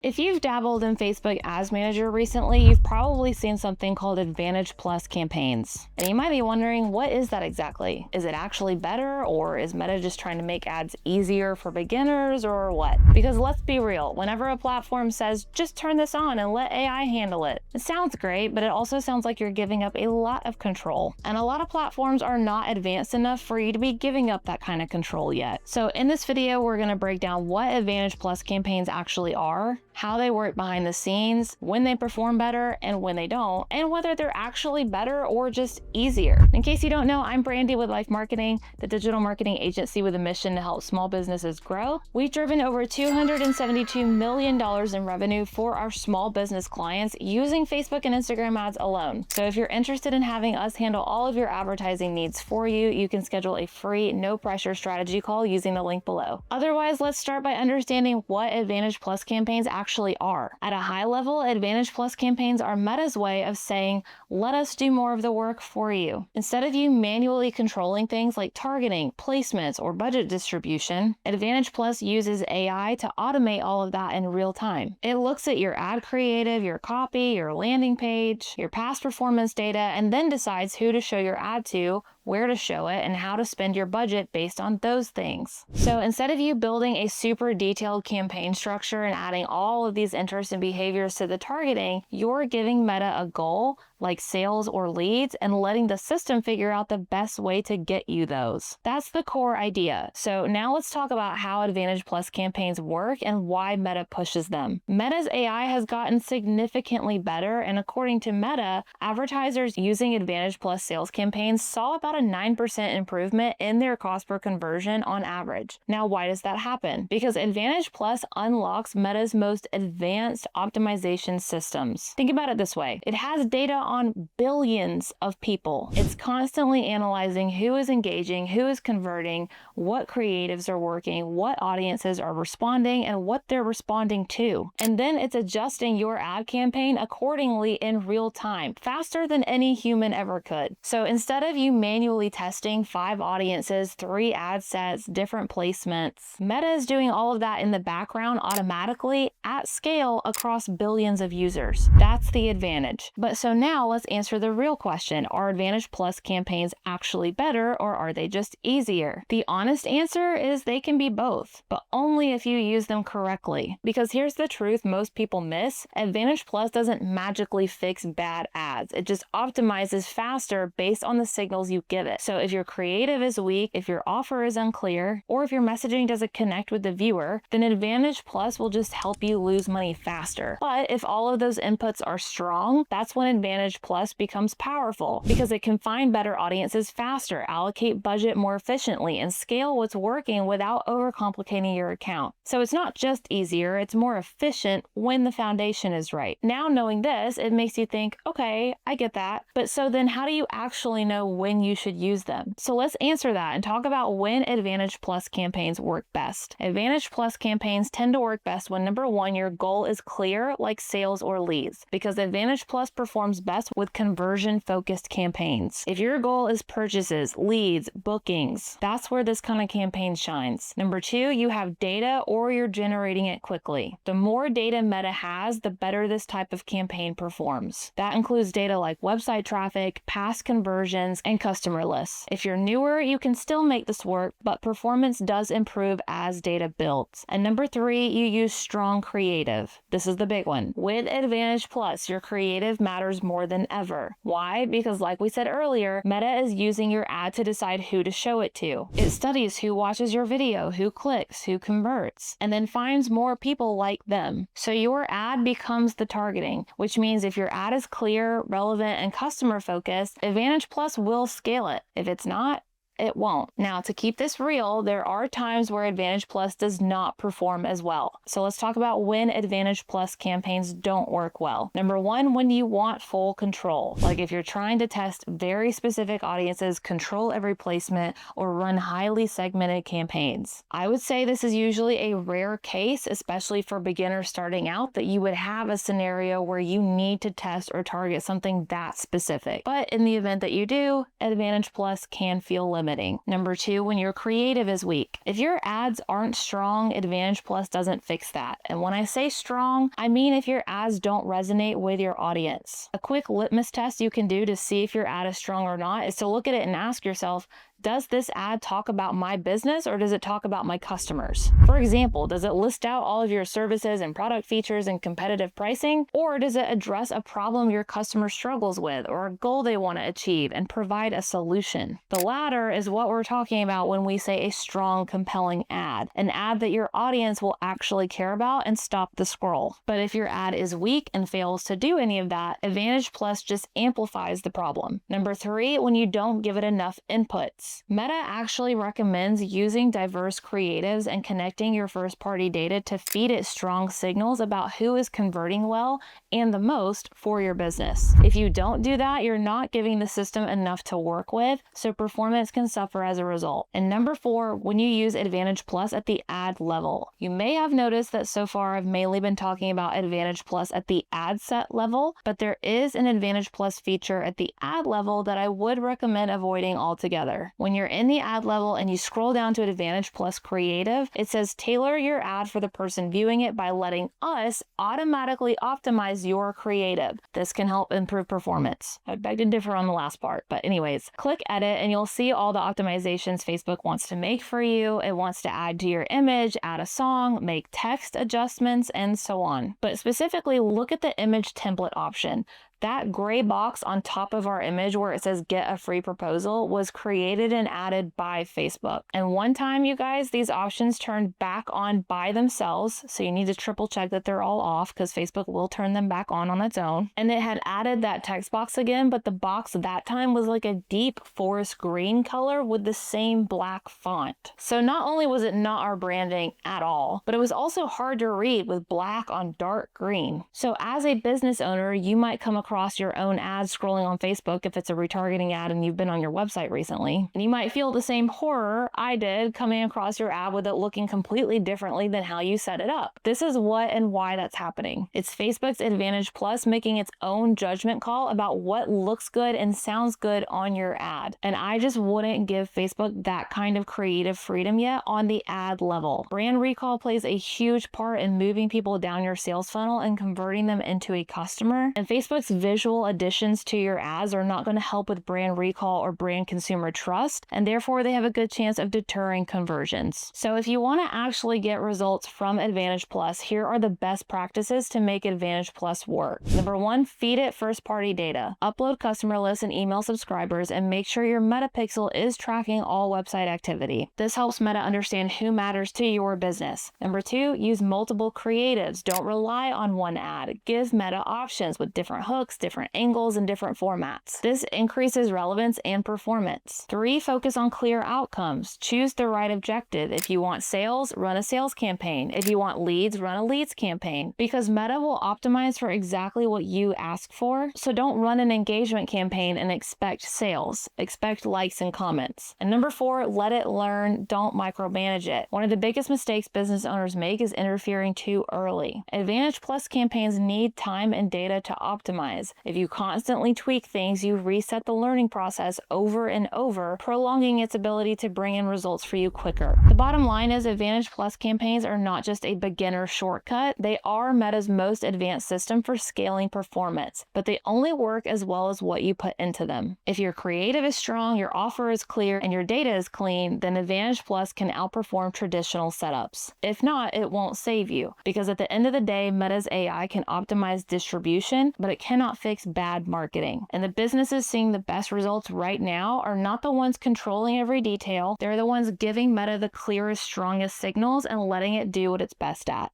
If you've dabbled in Facebook Ads Manager recently, you've probably seen something called Advantage Plus campaigns. And you might be wondering, what is that exactly? Is it actually better, or is Meta just trying to make ads easier for beginners, or what? Because let's be real, whenever a platform says, just turn this on and let AI handle it, it sounds great, but it also sounds like you're giving up a lot of control. And a lot of platforms are not advanced enough for you to be giving up that kind of control yet. So in this video, we're going to break down what Advantage Plus campaigns actually are, how they work behind the scenes, when they perform better and when they don't, and whether they're actually better or just easier. In case you don't know, I'm Brandy with Life Marketing, the digital marketing agency with a mission to help small businesses grow. We've driven over $272 million in revenue for our small business clients using Facebook and Instagram ads alone. So if you're interested in having us handle all of your advertising needs for you, you can schedule a free, no pressure strategy call using the link below. Otherwise, let's start by understanding what Advantage Plus campaigns actually are. At a high level, Advantage Plus campaigns are Meta's way of saying, let us do more of the work for you. Instead of you manually controlling things like targeting, placements, or budget distribution, Advantage Plus uses AI to automate all of that in real time. It looks at your ad creative, your copy, your landing page, your past performance data, and then decides who to show your ad to, where to show it, and how to spend your budget based on those things. So instead of you building a super detailed campaign structure and adding all of these interests and behaviors to the targeting, you're giving Meta a goal like sales or leads and letting the system figure out the best way to get you those. That's the core idea. So now let's talk about how Advantage Plus campaigns work and why Meta pushes them. Meta's AI has gotten significantly better, and according to Meta, advertisers using Advantage Plus sales campaigns saw about a 9% improvement in their cost per conversion on average. Now, why does that happen? Because Advantage Plus unlocks Meta's most advanced optimization systems. Think about it this way. It has data on billions of people. It's constantly analyzing who is engaging, who is converting, what creatives are working, what audiences are responding, and what they're responding to. And then it's adjusting your ad campaign accordingly in real time, faster than any human ever could. So instead of you manually testing 5 audiences, 3 ad sets, different placements, Meta is doing all of that in the background automatically at scale across billions of users. That's the advantage. But so now let's answer the real question. Are Advantage Plus campaigns actually better, or are they just easier? The honest answer is they can be both, but only if you use them correctly. Because here's the truth most people miss. Advantage Plus doesn't magically fix bad ads. It just optimizes faster based on the signals you give it. So if your creative is weak, if your offer is unclear, or if your messaging doesn't connect with the viewer, then Advantage Plus will just help you lose money faster. But if all of those inputs are strong, that's when Advantage Plus becomes powerful, because it can find better audiences faster, allocate budget more efficiently, and scale what's working without overcomplicating your account. So it's not just easier, it's more efficient when the foundation is right. Now knowing this, it makes you think, okay, I get that, but so then how do you actually know when you should use them? So let's answer that and talk about when Advantage Plus campaigns work best. Advantage Plus campaigns tend to work best when, number one, your goal is clear, like sales or leads, because Advantage Plus performs best with conversion-focused campaigns. If your goal is purchases, leads, bookings, that's where this kind of campaign shines. Number two, you have data or you're generating it quickly. The more data Meta has, the better this type of campaign performs. That includes data like website traffic, past conversions, and customer lists. If you're newer, you can still make this work, but performance does improve as data builds. And number three, you use strong creative. This is the big one. With Advantage Plus, your creative matters more than ever. Why? Because like we said earlier, Meta is using your ad to decide who to show it to. It studies who watches your video, who clicks, who converts, and then finds more people like them. So your ad becomes the targeting, which means if your ad is clear, relevant, and customer focused, Advantage Plus will scale it. If it's not, it won't. Now, to keep this real, there are times where Advantage Plus does not perform as well. So let's talk about when Advantage Plus campaigns don't work well. Number one, when you want full control. Like if you're trying to test very specific audiences, control every placement, or run highly segmented campaigns. I would say this is usually a rare case, especially for beginners starting out, that you would have a scenario where you need to test or target something that specific. But in the event that you do, Advantage Plus can feel limited. submitting. Number 2, when your creative is weak. If your ads aren't strong, Advantage Plus doesn't fix that. And when I say strong, I mean if your ads don't resonate with your audience. A quick litmus test you can do to see if your ad is strong or not is to look at it and ask yourself, does this ad talk about my business or does it talk about my customers? For example, does it list out all of your services and product features and competitive pricing, or does it address a problem your customer struggles with or a goal they want to achieve and provide a solution? The latter is what we're talking about when we say a strong, compelling ad, an ad that your audience will actually care about and stop the scroll. But if your ad is weak and fails to do any of that, Advantage Plus just amplifies the problem. Number 3, when you don't give it enough inputs. Meta actually recommends using diverse creatives and connecting your first-party data to feed it strong signals about who is converting well and the most for your business. If you don't do that, you're not giving the system enough to work with, so performance can suffer as a result. And number 4, when you use Advantage Plus at the ad level. You may have noticed that so far I've mainly been talking about Advantage Plus at the ad set level, but there is an Advantage Plus feature at the ad level that I would recommend avoiding altogether. When you're in the ad level and you scroll down to Advantage Plus Creative, it says tailor your ad for the person viewing it by letting us automatically optimize your creative. This can help improve performance. I beg to differ on the last part, but anyways, click edit and you'll see all the optimizations Facebook wants to make for you. It wants to add to your image, add a song, make text adjustments, and so on. But specifically, look at the image template option. That gray box on top of our image where it says get a free proposal was created and added by Facebook. And one time, you guys, these options turned back on by themselves. So you need to triple check that they're all off because Facebook will turn them back on its own. And it had added that text box again, but the box that time was like a deep forest green color with the same black font. So not only was it not our branding at all, but it was also hard to read with black on dark green. So as a business owner, you might come across your own ads scrolling on Facebook if it's a retargeting ad and you've been on your website recently. And you might feel the same horror I did coming across your ad with it looking completely differently than how you set it up. This is what and why that's happening. It's Facebook's Advantage Plus making its own judgment call about what looks good and sounds good on your ad. And I just wouldn't give Facebook that kind of creative freedom yet on the ad level. Brand recall plays a huge part in moving people down your sales funnel and converting them into a customer. And Facebook's visual additions to your ads are not going to help with brand recall or brand consumer trust, and therefore they have a good chance of deterring conversions. So if you want to actually get results from Advantage Plus, here are the best practices to make Advantage Plus work. Number 1, feed it first-party data. Upload customer lists and email subscribers and make sure your Meta Pixel is tracking all website activity. This helps Meta understand who matters to your business. Number 2, use multiple creatives. Don't rely on one ad. Give Meta options with different hooks, different angles, and different formats. This increases relevance and performance. 3, focus on clear outcomes. Choose the right objective. If you want sales, run a sales campaign. If you want leads, run a leads campaign. Because Meta will optimize for exactly what you ask for, so don't run an engagement campaign and expect sales. Expect likes and comments. And number 4, let it learn. Don't micromanage it. One of the biggest mistakes business owners make is interfering too early. Advantage Plus campaigns need time and data to optimize. If you constantly tweak things, you reset the learning process over and over, prolonging its ability to bring in results for you quicker. The bottom line is Advantage Plus campaigns are not just a beginner shortcut. They are Meta's most advanced system for scaling performance, but they only work as well as what you put into them. If your creative is strong, your offer is clear, and your data is clean, then Advantage Plus can outperform traditional setups. If not, it won't save you, because at the end of the day, Meta's AI can optimize distribution, but it cannot fix bad marketing. And the businesses seeing the best results right now are not the ones controlling every detail. They're the ones giving Meta the clearest, strongest signals and letting it do what it's best at.